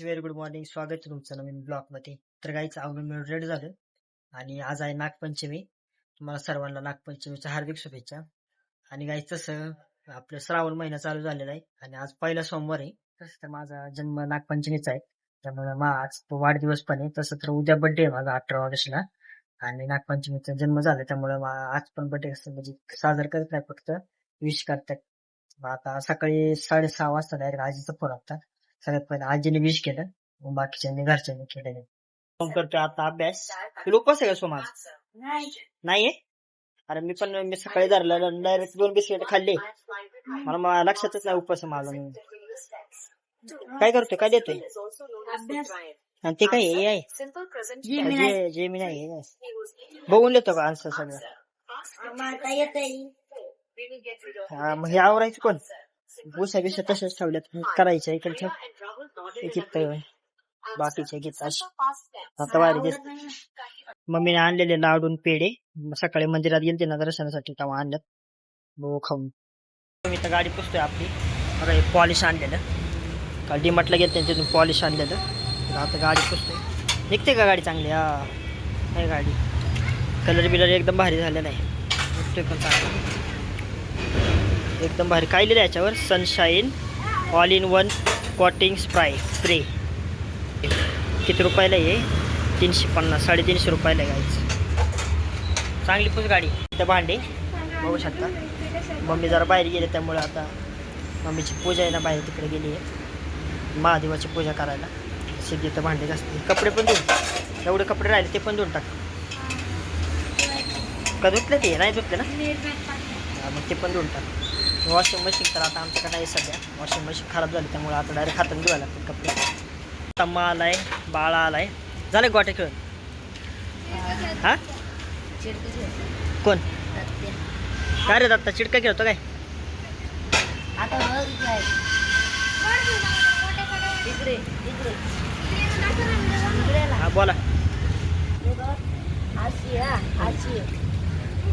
Very good morning. स्वागत आहे तुमचं नवीन ब्लॉग मध्ये. तर गाईचं आवरून मिळून रेडी झालं आणि आज आहे नागपंचमी. तुम्हाला सर्वांना नागपंचमीच्या हार्दिक शुभेच्छा. आणि गाईच तसं आपलं श्रावण महिना चालू झालेला आहे आणि आज पहिला सोमवार आहे. तसं तर माझा जन्म नागपंचमीचा आहे, त्यामुळे आज तो वाढदिवस पण आहे. तसं तर उद्या बर्थडे आहे माझा 18 ऑगस्टला आणि नागपंचमीचा जन्म झाला त्यामुळे आज पण बर्थडे असं म्हणजे साजरा करत नाही, फक्त विश करतात. आता सकाळी 6:30 वाजता डायरेक्ट आजीचा फोन आला. सगळ्यात पहिले आजीने विश केलं, मग बाकीच्यांनी घरच्यांनी केलं. फोन करतोय आता अभ्यास. तुला उपवास आहे का सोमा? नाहीये. अरे मी सकाळी धरलेलं डायरेक्ट 2 बिस्किट खाल्ले. मला लक्षातच नाही उपवास आहे माझा. मी काय करतोय, काय देतोय? आणि ते काय आहे जे मी नाही बघून देतो का आन्सर सगळं? हा, मग हे आवरायचं कोण? भुसा बिसा तशाच ठेवल्यात, करायच्या इकडच्या बाकीच्या गीत आता वारी दिसत. मम्मीने आणलेले लाडून पेढे सकाळी मंदिरात गेलते ना दर्शनासाठी, तेव्हा आणल्यात. बघू खाऊन. मी तर गाडी पुसतोय आपली. बघा हे पॉलिश आणलेलं, काल डीमार्टला गेलते तिथून पॉलिश आणलेलं. आता गाडी पुसतोय. निघते का गाडी चांगली? हा नाही गाडी. कलर बिलर एकदम भारी झालेला आहे. निघतोय पण चांगला एकदम भारी. काय लिहिलं याच्यावर? Sunshine all in one coating spray. किती रुपयाला आहे? 350, 350 रुपयाला आहे गाईच. चांगली पुस गाडी. इथं भांडे बघू शकता. मम्मी जरा बाहेर गेले त्यामुळे आता मम्मीची पूजा आहे ना, बाहेर तिकडे गेली आहे महादेवाची पूजा करायला. सिद्धी तर भांडे घासते. कपडे पण धुवून, एवढे कपडे राहिले ते पण धुवून टाक. का धुतले? ते नाही धुतले ना, मग ते पण धुवून टाक. वॉशिंग मशीन तर आता आमच्याकडे आहे सध्या. वॉशिंग मशीन खराब झाली त्यामुळे आता डायरेक्ट हाताने धुवायला लागतात कपडे. तम्मा आलाय, बाळा आलाय. झालं गोट्या खेळून? हा कोण? काय रे दत्ता, चिडका खेळतो काय? हा बोला.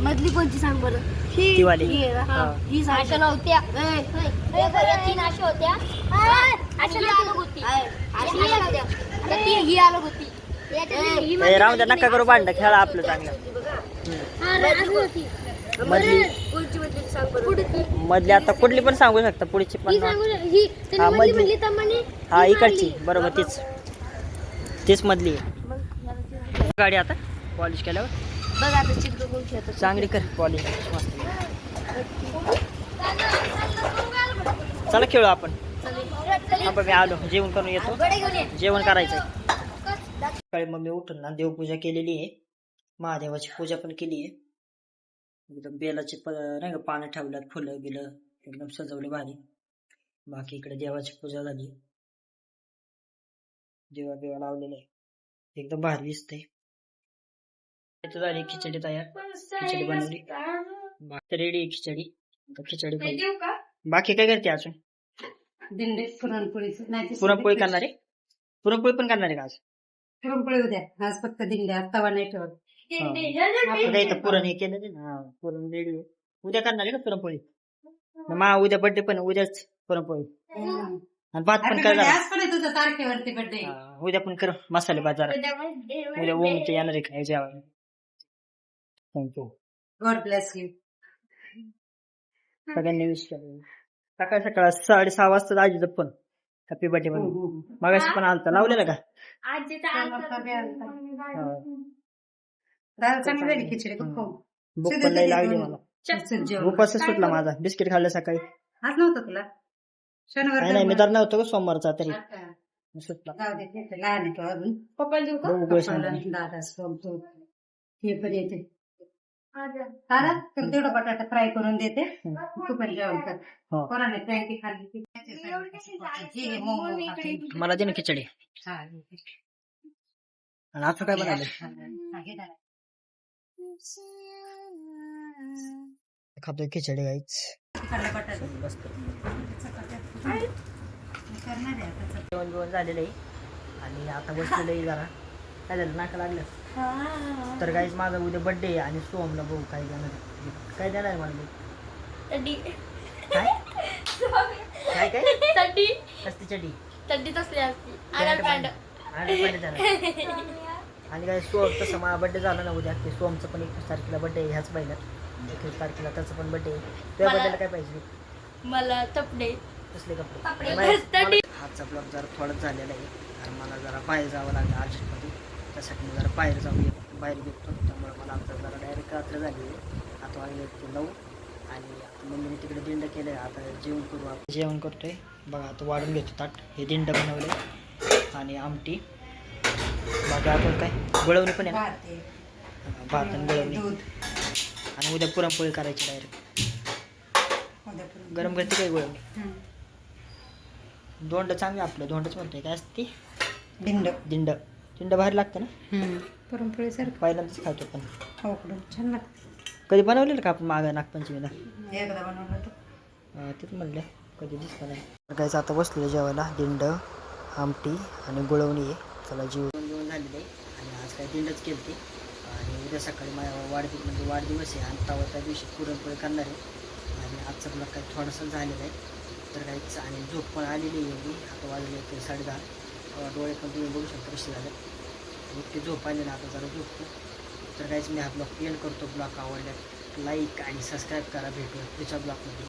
मधली कोणती सांग बरं? ती वाली. ही आशा नव्हत्या. तीन आशा होत्या. आशा अलग होती. ही अलग होती. राहून द्या, नका करू भांडण, खेळा आपलं चांगलं. मधली आता कुठली पण सांगू शकता, पुढची पण. हा मधली, हा इकडची बरोबर, तीच मधली आहे गाडी. आता पॉलिश केल्यावर बघ आता चित्र कोण खेळतो. चांगली कर पॉलिश मस्त. चला खेळू आपण. मी आलो, जेवण करून येतो. जेवण करायचंय. सकाळी मम्मी उठून ना देवपूजा केलेली आहे, महादेवाची पूजा पण केली आहे. एकदम बेलाचे नाही का पानं ठेवल्यात, फुलं बिलं एकदम सजवले भारी. बाकी इकडे देवाची पूजा झाली, देवा बिवा लावलेलं आहे, एकदम भारी दिसतंय. झाली खिचडी तयार. खिचडी बनवली, बाकी रेडी आहे खिचडी. खिचडी बाकी काय करते अजून? दिंडे पुरणपोळी पुरणपोळी करणार आहे? पुरणपोळी पण करणार आहे का आज? पुरणपोळी उद्या, आज फक्त दिंडे. तवा नाही ठेवत. इथं पुरण हे केलं ना, पुरण रेडी. उद्या करणार आहे का पुरणपोळी? उद्या बर्थडे पण, उद्याच पुरणपोळी आणि भात पण करणार. आज पण आहे तुझं तारखेवरती बर्थडे. उद्या पण कर मसाले बाजार. उद्या ओमचे येणार आहे काय जेवायला. थँक्यू. God bless you. सगळ्यांनी विश केलं. सकाळ सकाळ 6:30 वाजता आजीचं पण हॅपी बर्थडे म्हणून मगाशी पण आलता. लावलेला का? चांगली झाली खिचडी. भूक पण नाही लागली मला. उपास सुटला माझा. बिस्किट खाल्लं सकाळी. आज नव्हतं तुला? शनिवार नाही मी तर नव्हतो का सोमवारचा, तरी सुटला. लहान आहे अजून. दादा सोमतो हे पण येते. तेवढा बटाटा फ्राय करून देते, तू पण जेवण कर. कोणाने फ्रँकी खाल्ली? मला दे ना खिचडी. आणि आता काय बनवलं? खातोय खिचडी गाईच. जेवण बिवण झालेलं आहे आणि आता बसलेलं आहे जरा. काय झालं, नाका लागलं. तर गाईच माझा उद्या बर्थडे आहे आणि सोमला बघू काय देणार. काय देणार आहे मला? काय काय काय? कसली चडी? थंडीत असली असती आनंद पांड आणि काय सोम तसं माझा बड्डे झाला ना उद्या ते सोमचं पण 21 तारखेला बड्डे आहे ह्याच महिन्यात 21 तारखेला त्याचं पण बड्डे आहे त्या मला- बड्डेला काय पाहिजे मला तपडे कसले कपडे कपडे घरसाठी. हातचा ब्लॉग जरा थोडाच झालेला आहे कारण मला जरा बाहेर जावं लागलं अर्जंटमध्ये त्यासाठी मी जरा बाहेर गेलो त्यामुळे मला आता जरा डायरेक्ट रात्र झाली आहे आता वाजले ते 9 आणि आता मम्मीने तिकडे दिंड केलं आहे आता जेवण करू आपण जेवण करतोय बघा आता वाढून घेतो ताट हे दिंड बनवले आणि आमटी बाकी आपण काय गुळवणी पण आहे ना भात आणि गुळवणी आणि उद्या पुरणपोळी करायची डायरेक्ट गरम करते काय गुळवणी दोंड चांगलं आपलं दोंडच म्हणतोय काय असते दिंड दिंड दिंड बाहेर लागतं ना पुरणपोळी सारखं पहिल्यांदाच खातो पण उकडून छान लागतं कधी बनवलेलं का आपण मागं नागपंचमीला एकदा बनवलं होतं. तेच म्हणलं कधी दिसलं नाही कायचं आता बसलेलं जेवायला दिंड आमटी आणि गुळवणी आहे चला जेवण झालेलं आहे आणि आज काय दिंडच केली ती आणि उद्या सकाळी माझ्या वाढदिवस आहे आणि तेव्हा त्या दिवशी पुरणपोळी करणार आहे आणि आजचा ब्लॉग काय थोडासा झालेला आहे तर काहीच आणि झोप पण आलेली आहे एवढी आता वाजले ते 10:30 डोळे पण तुम्ही बघू शकता कसे झाले इतकी झोप आली ना आता जरा झोपतो तर काहीच मी हा ब्लॉग एंड करतो ब्लॉग आवडल्यास लाईक आणि सबस्क्राईब करा भेटूया पुढच्या ब्लॉगमध्ये